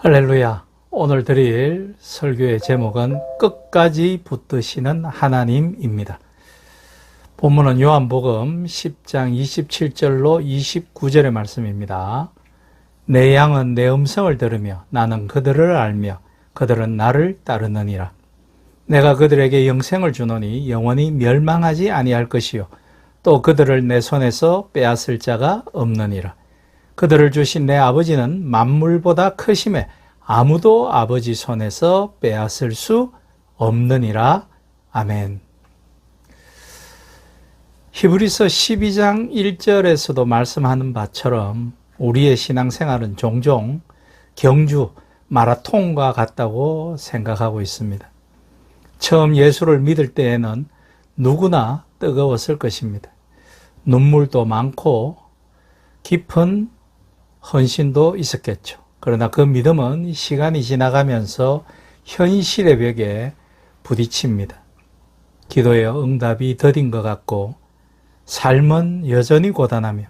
할렐루야. 오늘 드릴 설교의 제목은 끝까지 붙드시는 하나님입니다. 본문은 요한복음 10장 27절로 29절의 말씀입니다. 내 양은 내 음성을 들으며 나는 그들을 알며 그들은 나를 따르느니라. 내가 그들에게 영생을 주노니 영원히 멸망하지 아니할 것이요 또 그들을 내 손에서 빼앗을 자가 없느니라. 그들을 주신 내 아버지는 만물보다 크심에 아무도 아버지 손에서 빼앗을 수 없느니라. 아멘. 히브리서 12장 1절에서도 말씀하는 바처럼 우리의 신앙생활은 종종 경주, 마라톤과 같다고 생각하고 있습니다. 처음 예수를 믿을 때에는 누구나 뜨거웠을 것입니다. 눈물도 많고 깊은 헌신도 있었겠죠. 그러나 그 믿음은 시간이 지나가면서 현실의 벽에 부딪힙니다. 기도의 응답이 더딘 것 같고 삶은 여전히 고단하며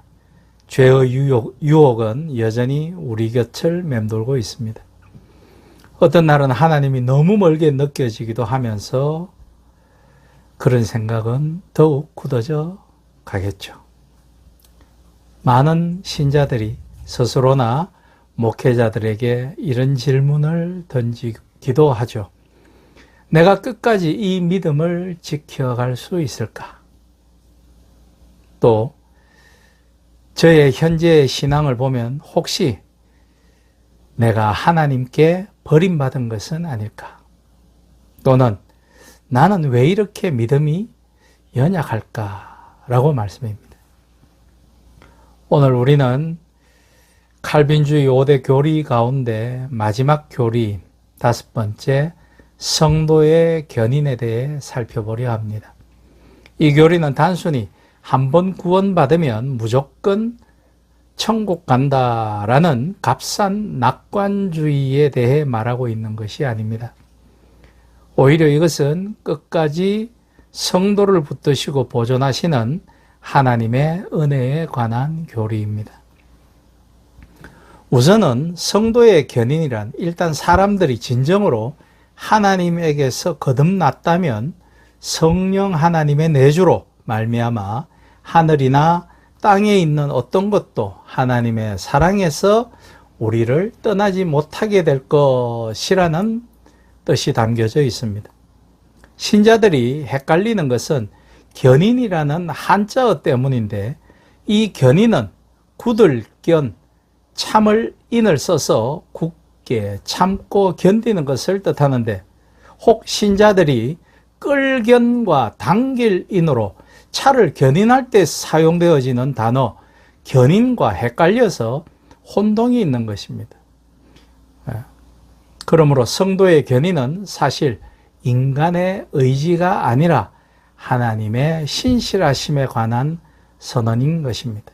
죄의 유혹은 여전히 우리 곁을 맴돌고 있습니다. 어떤 날은 하나님이 너무 멀게 느껴지기도 하면서 그런 생각은 더욱 굳어져 가겠죠. 많은 신자들이 스스로나 목회자들에게 이런 질문을 던지기도 하죠. 내가 끝까지 이 믿음을 지켜갈 수 있을까? 또 저의 현재의 신앙을 보면 혹시 내가 하나님께 버림받은 것은 아닐까? 또는 나는 왜 이렇게 믿음이 연약할까? 라고 말씀입니다. 오늘 우리는 칼빈주의 5대 교리 가운데 마지막 교리 5번째 성도의 견인에 대해 살펴보려 합니다. 이 교리는 단순히 한 번 구원받으면 무조건 천국 간다라는 값싼 낙관주의에 대해 말하고 있는 것이 아닙니다. 오히려 이것은 끝까지 성도를 붙드시고 보존하시는 하나님의 은혜에 관한 교리입니다. 우선은 성도의 견인이란 일단 사람들이 진정으로 하나님에게서 거듭났다면 성령 하나님의 내주로 말미암아 하늘이나 땅에 있는 어떤 것도 하나님의 사랑에서 우리를 떠나지 못하게 될 것이라는 뜻이 담겨져 있습니다. 신자들이 헷갈리는 것은 견인이라는 한자어 때문인데 이 견인은 굳을 견, 참을 인을 써서 굳게 참고 견디는 것을 뜻하는데 혹 신자들이 끌견과 당길 인으로 차를 견인할 때 사용되어지는 단어 견인과 헷갈려서 혼동이 있는 것입니다. 그러므로 성도의 견인은 사실 인간의 의지가 아니라 하나님의 신실하심에 관한 선언인 것입니다.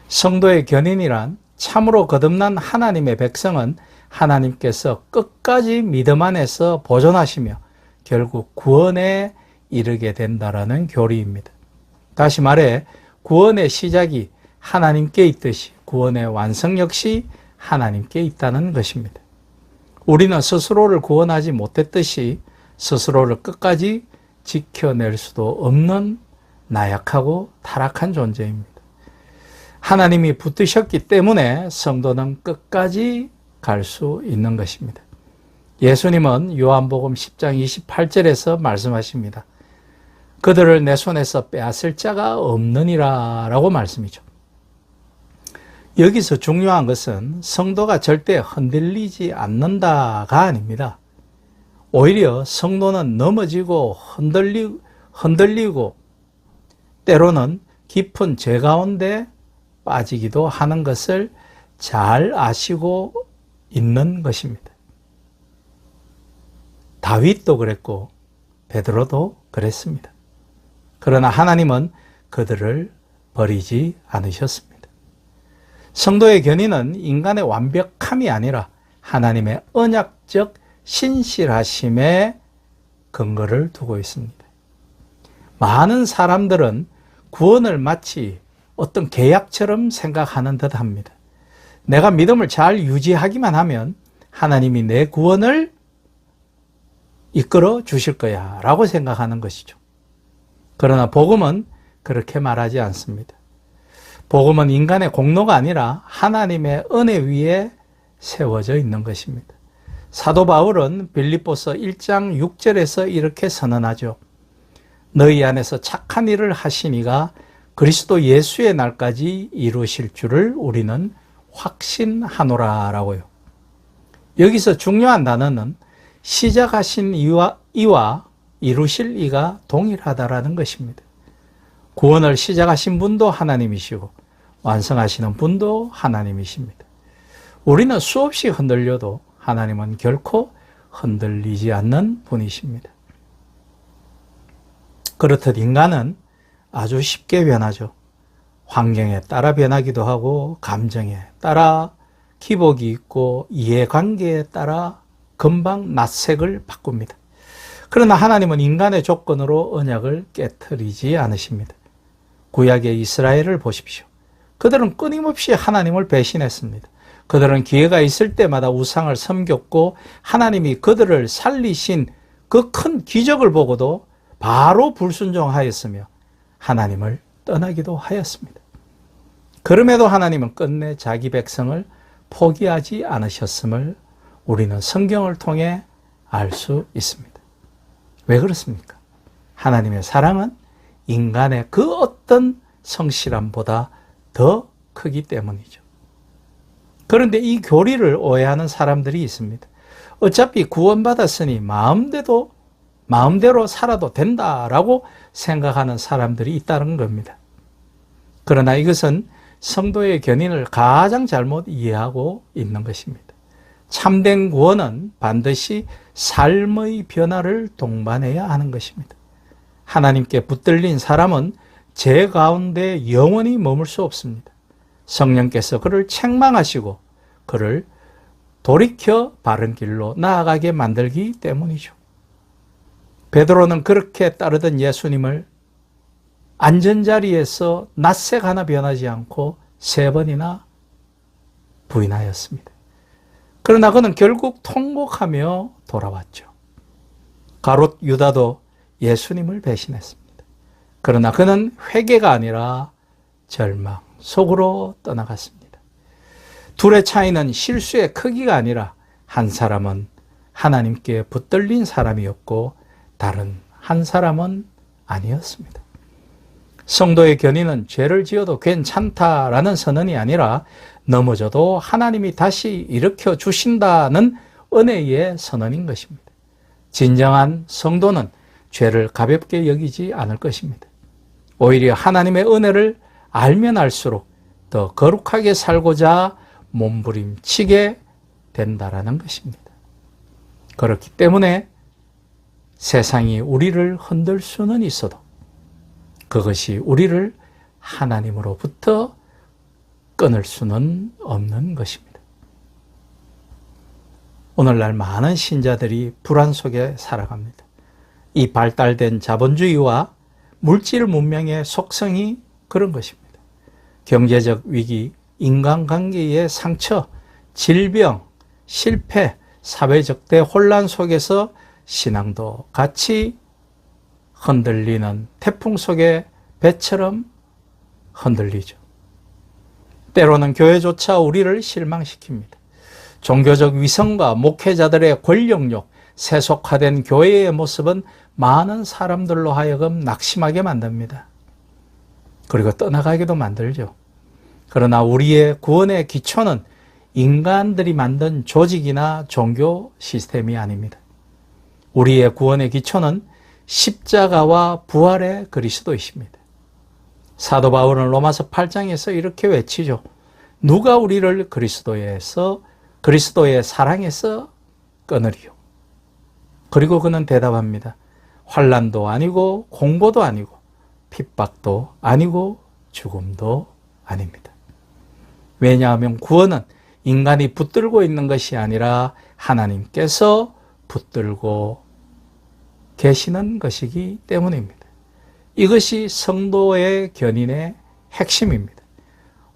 성도의 견인이란 참으로 거듭난 하나님의 백성은 하나님께서 끝까지 믿음 안에서 보존하시며 결국 구원에 이르게 된다라는 교리입니다. 다시 말해 구원의 시작이 하나님께 있듯이 구원의 완성 역시 하나님께 있다는 것입니다. 우리는 스스로를 구원하지 못했듯이 스스로를 끝까지 지켜낼 수도 없는 나약하고 타락한 존재입니다. 하나님이 붙드셨기 때문에 성도는 끝까지 갈 수 있는 것입니다. 예수님은 요한복음 10장 28절에서 말씀하십니다. 그들을 내 손에서 빼앗을 자가 없느니라 라고 말씀이죠. 여기서 중요한 것은 성도가 절대 흔들리지 않는다가 아닙니다. 오히려 성도는 넘어지고 흔들리고 때로는 깊은 죄 가운데 빠지기도 하는 것을 잘 아시고 있는 것입니다. 다윗도 그랬고 베드로도 그랬습니다. 그러나 하나님은 그들을 버리지 않으셨습니다. 성도의 견인은 인간의 완벽함이 아니라 하나님의 언약적 신실하심에 근거를 두고 있습니다. 많은 사람들은 구원을 마치 어떤 계약처럼 생각하는 듯 합니다. 내가 믿음을 잘 유지하기만 하면 하나님이 내 구원을 이끌어 주실 거야 라고 생각하는 것이죠. 그러나 복음은 그렇게 말하지 않습니다. 복음은 인간의 공로가 아니라 하나님의 은혜 위에 세워져 있는 것입니다. 사도 바울은 빌립보서 1장 6절에서 이렇게 선언하죠. 너희 안에서 착한 일을 하시니가 그리스도 예수의 날까지 이루실 줄을 우리는 확신하노라라고요. 여기서 중요한 단어는 시작하신 이와 이루실 이가 동일하다라는 것입니다. 구원을 시작하신 분도 하나님이시고 완성하시는 분도 하나님이십니다. 우리는 수없이 흔들려도 하나님은 결코 흔들리지 않는 분이십니다. 그렇듯 인간은 아주 쉽게 변하죠. 환경에 따라 변하기도 하고 감정에 따라 기복이 있고 이해관계에 따라 금방 낯색을 바꿉니다. 그러나 하나님은 인간의 조건으로 언약을 깨트리지 않으십니다. 구약의 이스라엘을 보십시오. 그들은 끊임없이 하나님을 배신했습니다. 그들은 기회가 있을 때마다 우상을 섬겼고 하나님이 그들을 살리신 그 큰 기적을 보고도 바로 불순종하였으며 하나님을 떠나기도 하였습니다. 그럼에도 하나님은 끝내 자기 백성을 포기하지 않으셨음을 우리는 성경을 통해 알 수 있습니다. 왜 그렇습니까? 하나님의 사랑은 인간의 그 어떤 성실함보다 더 크기 때문이죠. 그런데 이 교리를 오해하는 사람들이 있습니다. 어차피 구원받았으니 마음대로 살아도 된다라고 생각하는 사람들이 있다는 겁니다. 그러나 이것은 성도의 견인을 가장 잘못 이해하고 있는 것입니다. 참된 구원은 반드시 삶의 변화를 동반해야 하는 것입니다. 하나님께 붙들린 사람은 죄 가운데 영원히 머물 수 없습니다. 성령께서 그를 책망하시고 그를 돌이켜 바른 길로 나아가게 만들기 때문이죠. 베드로는 그렇게 따르던 예수님을 안전자리에서 낯색 하나 변하지 않고 3번이나 부인하였습니다. 그러나 그는 결국 통곡하며 돌아왔죠. 가롯 유다도 예수님을 배신했습니다. 그러나 그는 회개가 아니라 절망 속으로 떠나갔습니다. 둘의 차이는 실수의 크기가 아니라 한 사람은 하나님께 붙들린 사람이었고 다른 한 사람은 아니었습니다. 성도의 견인은 죄를 지어도 괜찮다라는 선언이 아니라 넘어져도 하나님이 다시 일으켜 주신다는 은혜의 선언인 것입니다. 진정한 성도는 죄를 가볍게 여기지 않을 것입니다. 오히려 하나님의 은혜를 알면 알수록 더 거룩하게 살고자 몸부림치게 된다라는 것입니다. 그렇기 때문에 세상이 우리를 흔들 수는 있어도 그것이 우리를 하나님으로부터 끊을 수는 없는 것입니다. 오늘날 많은 신자들이 불안 속에 살아갑니다. 이 발달된 자본주의와 물질 문명의 속성이 그런 것입니다. 경제적 위기, 인간관계의 상처, 질병, 실패, 사회적 대혼란 속에서 신앙도 같이 흔들리는 태풍 속의 배처럼 흔들리죠. 때로는 교회조차 우리를 실망시킵니다. 종교적 위선과 목회자들의 권력욕, 세속화된 교회의 모습은 많은 사람들로 하여금 낙심하게 만듭니다. 그리고 떠나가기도 만들죠. 그러나 우리의 구원의 기초는 인간들이 만든 조직이나 종교 시스템이 아닙니다. 우리의 구원의 기초는 십자가와 부활의 그리스도이십니다. 사도 바울은 로마서 8장에서 이렇게 외치죠. 누가 우리를 그리스도의 사랑에서 끊으리요. 그리고 그는 대답합니다. 환난도 아니고 공고도 아니고 핍박도 아니고 죽음도 아닙니다. 왜냐하면 구원은 인간이 붙들고 있는 것이 아니라 하나님께서 붙들고 계시는 것이기 때문입니다. 이것이 성도의 견인의 핵심입니다.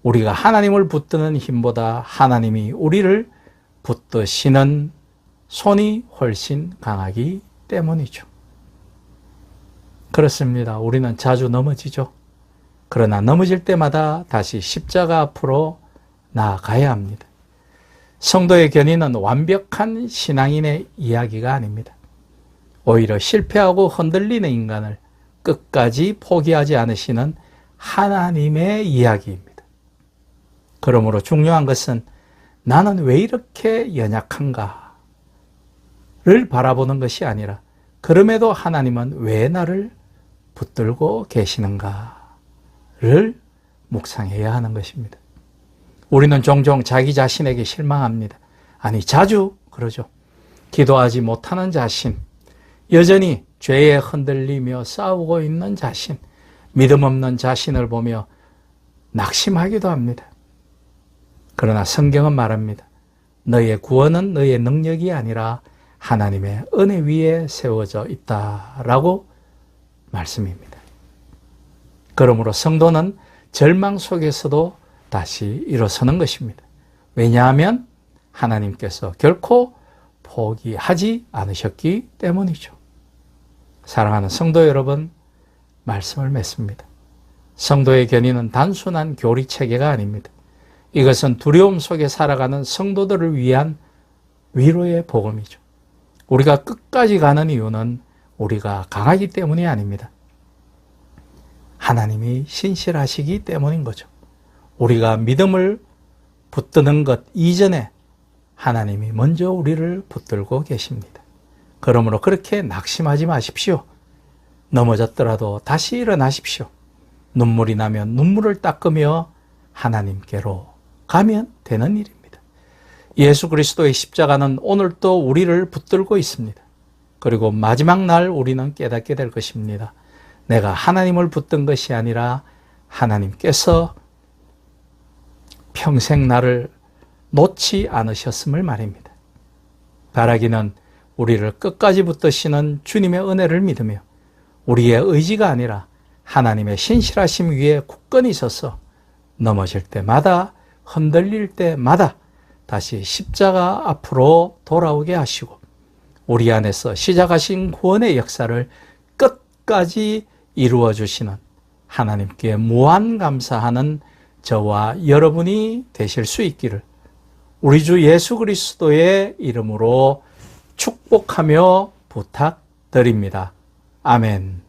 우리가 하나님을 붙드는 힘보다 하나님이 우리를 붙드시는 손이 훨씬 강하기 때문이죠. 그렇습니다. 우리는 자주 넘어지죠. 그러나 넘어질 때마다 다시 십자가 앞으로 나아가야 합니다. 성도의 견인은 완벽한 신앙인의 이야기가 아닙니다. 오히려 실패하고 흔들리는 인간을 끝까지 포기하지 않으시는 하나님의 이야기입니다. 그러므로 중요한 것은 나는 왜 이렇게 연약한가를 바라보는 것이 아니라 그럼에도 하나님은 왜 나를 붙들고 계시는가를 묵상해야 하는 것입니다. 우리는 종종 자기 자신에게 실망합니다. 아니, 자주 그러죠. 기도하지 못하는 자신, 여전히 죄에 흔들리며 싸우고 있는 자신, 믿음 없는 자신을 보며 낙심하기도 합니다. 그러나 성경은 말합니다. 너의 구원은 너의 능력이 아니라 하나님의 은혜 위에 세워져 있다라고 말씀입니다. 그러므로 성도는 절망 속에서도 다시 일어서는 것입니다. 왜냐하면 하나님께서 결코 포기하지 않으셨기 때문이죠. 사랑하는 성도 여러분, 말씀을 맺습니다. 성도의 견인은 단순한 교리 체계가 아닙니다. 이것은 두려움 속에 살아가는 성도들을 위한 위로의 복음이죠. 우리가 끝까지 가는 이유는 우리가 강하기 때문이 아닙니다. 하나님이 신실하시기 때문인 거죠. 우리가 믿음을 붙드는 것 이전에 하나님이 먼저 우리를 붙들고 계십니다. 그러므로 그렇게 낙심하지 마십시오. 넘어졌더라도 다시 일어나십시오. 눈물이 나면 눈물을 닦으며 하나님께로 가면 되는 일입니다. 예수 그리스도의 십자가는 오늘도 우리를 붙들고 있습니다. 그리고 마지막 날 우리는 깨닫게 될 것입니다. 내가 하나님을 붙든 것이 아니라 하나님께서 평생 나를 놓지 않으셨음을 말입니다. 바라기는 우리를 끝까지 붙드시는 주님의 은혜를 믿으며 우리의 의지가 아니라 하나님의 신실하심 위에 굳건히 서서 넘어질 때마다 흔들릴 때마다 다시 십자가 앞으로 돌아오게 하시고 우리 안에서 시작하신 구원의 역사를 끝까지 이루어 주시는 하나님께 무한 감사하는 저와 여러분이 되실 수 있기를 우리 주 예수 그리스도의 이름으로 축복하며 부탁드립니다. 아멘.